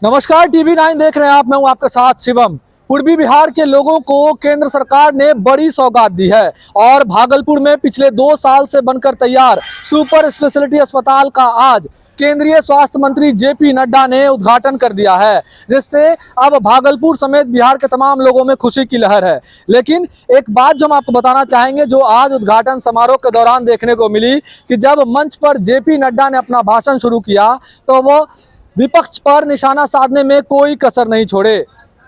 नमस्कार, टीवी 9 देख रहे हैं आप। मैं हूं आपके साथ शिवम। पूर्वी बिहार के लोगों को केंद्र सरकार ने बड़ी सौगात दी है और भागलपुर में पिछले 2 साल से बनकर तैयार सुपर स्पेशलिटी अस्पताल का आज केंद्रीय स्वास्थ्य मंत्री जेपी नड्डा ने उद्घाटन कर दिया है, जिससे अब भागलपुर समेत बिहार के तमाम लोगों में खुशी की लहर है। लेकिन एक बात जो हम आपको बताना चाहेंगे, जो आज उद्घाटन समारोह के दौरान देखने को मिली कि जब मंच पर जेपी नड्डा ने अपना भाषण शुरू किया तो वो विपक्ष पर निशाना साधने में कोई कसर नहीं छोड़े।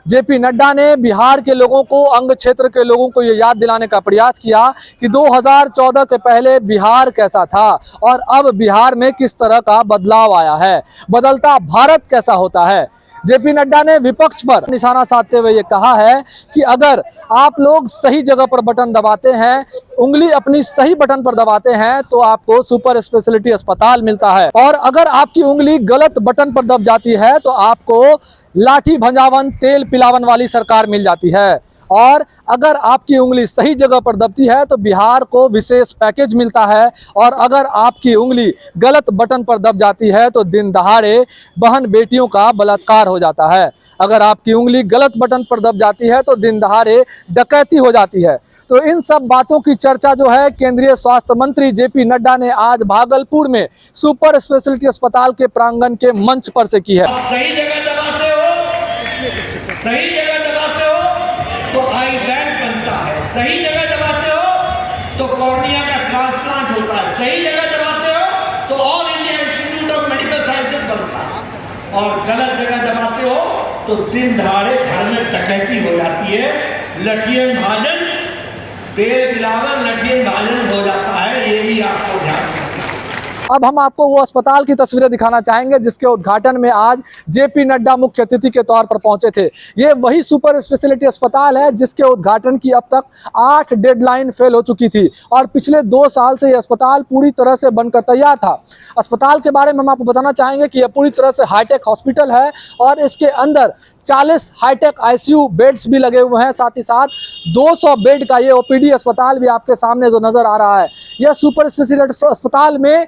जेपी नड्डा ने बिहार के लोगों को, अंग क्षेत्र के लोगों को ये याद दिलाने का प्रयास किया कि 2014 के पहले बिहार कैसा था और अब बिहार में किस तरह का बदलाव आया है, बदलता भारत कैसा होता है। जेपी नड्डा ने विपक्ष पर निशाना साधते हुए ये कहा है कि अगर आप लोग सही जगह पर बटन दबाते हैं, उंगली अपनी सही बटन पर दबाते हैं तो आपको सुपर स्पेशलिटी अस्पताल मिलता है, और अगर आपकी उंगली गलत बटन पर दब जाती है तो आपको लाठी भंजावन, तेल पिलावन वाली सरकार मिल जाती है। और अगर आपकी उंगली सही जगह पर दबती है तो बिहार को विशेष पैकेज मिलता है, और अगर आपकी उंगली गलत बटन पर दब जाती है तो दिन दहाड़े बहन बेटियों का बलात्कार हो जाता है। अगर आपकी उंगली गलत बटन पर दब जाती है तो दिन दहाड़े डकैती हो जाती है। तो इन सब बातों की चर्चा जो है केंद्रीय स्वास्थ्य मंत्री जेपी नड्डा ने आज भागलपुर में सुपर स्पेशलिटी अस्पताल के प्रांगण के मंच पर से की है। सही जगह दबाते हो, सही जगह दबाते हो तो आई बैग बनता है, सही जगह दबाते हो तो कॉर्निया का ट्रांसप्लांट होता है, सही जगह दबाते हो तो all India institute of medical sciences बनता है, और गलत जगह दबाते हो तो दिन दहाड़े घर में डकैती हो जाती है, लठियन भाजन, तेल पिलावन लठियन भाजन हो जाता है। ये भी आपको ध्यान रखना है। अब हम आपको वो अस्पताल की तस्वीरें दिखाना चाहेंगे जिसके उद्घाटन में आज जेपी नड्डा मुख्य अतिथि के तौर पर पहुंचे थे। ये वही सुपर स्पेशलिटी अस्पताल है जिसके उद्घाटन की अब तक 8 डेडलाइन फेल हो चुकी थी, और पिछले 2 साल से ये अस्पताल पूरी तरह से बनकर तैयार था। अस्पताल के बारे में हम आपको बताना चाहेंगे कि यह पूरी तरह से हाईटेक हॉस्पिटल है और इसके अंदर 40 हाईटेक आईसीयू बेड्स भी लगे हुए हैं। साथ ही साथ 200 बेड का ये ओपीडी अस्पताल भी आपके सामने जो नजर आ रहा है। यह सुपर स्पेशलिटी अस्पताल में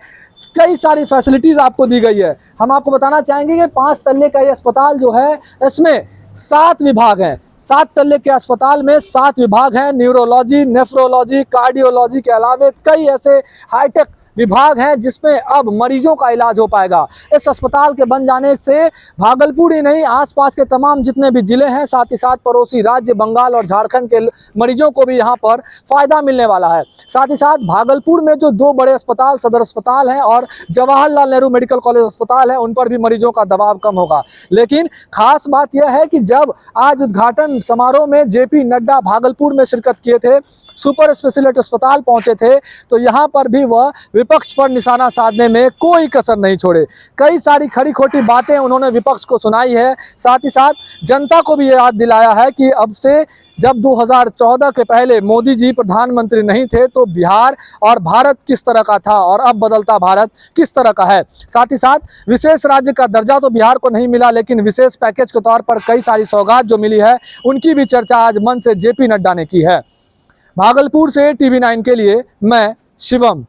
कई सारी फैसिलिटीज आपको दी गई है। हम आपको बताना चाहेंगे कि 5 तल्ले का ये अस्पताल जो है, इसमें 7 विभाग हैं। 7 तल्ले के अस्पताल में 7 विभाग हैं। न्यूरोलॉजी, नेफ्रोलॉजी, कार्डियोलॉजी के अलावा कई ऐसे हाईटेक विभाग हैं जिसमें अब मरीजों का इलाज हो पाएगा। इस अस्पताल के बन जाने से भागलपुर ही नहीं, आसपास के तमाम जितने भी जिले हैं, साथ ही साथ पड़ोसी राज्य बंगाल और झारखंड के मरीजों को भी यहाँ पर फायदा मिलने वाला है। साथ ही साथ भागलपुर में जो 2 बड़े अस्पताल, सदर अस्पताल हैं और जवाहरलाल नेहरू मेडिकल कॉलेज अस्पताल है, उन पर भी मरीजों का दबाव कम होगा। लेकिन खास बात यह है कि जब आज उद्घाटन समारोह में जेपी नड्डा भागलपुर में शिरकत किए थे, सुपर स्पेशलिटी अस्पताल पहुंचे थे, तो यहाँ पर भी वह विपक्ष पर निशाना साधने में कोई कसर नहीं छोड़े। कई सारी खरी खोटी बातें उन्होंने विपक्ष को सुनाई है। साथ ही साथ जनता को भी ये याद दिलाया है कि अब से जब 2014 के पहले मोदी जी प्रधानमंत्री नहीं थे तो बिहार और भारत किस तरह का था और अब बदलता भारत किस तरह का है। साथ ही साथ विशेष राज्य का दर्जा तो बिहार को नहीं मिला, लेकिन विशेष पैकेज के तौर पर कई सारी सौगात जो मिली है उनकी भी चर्चा आज मंच से जेपी नड्डा ने की है। भागलपुर से टीवी 9 के लिए मैं शिवम।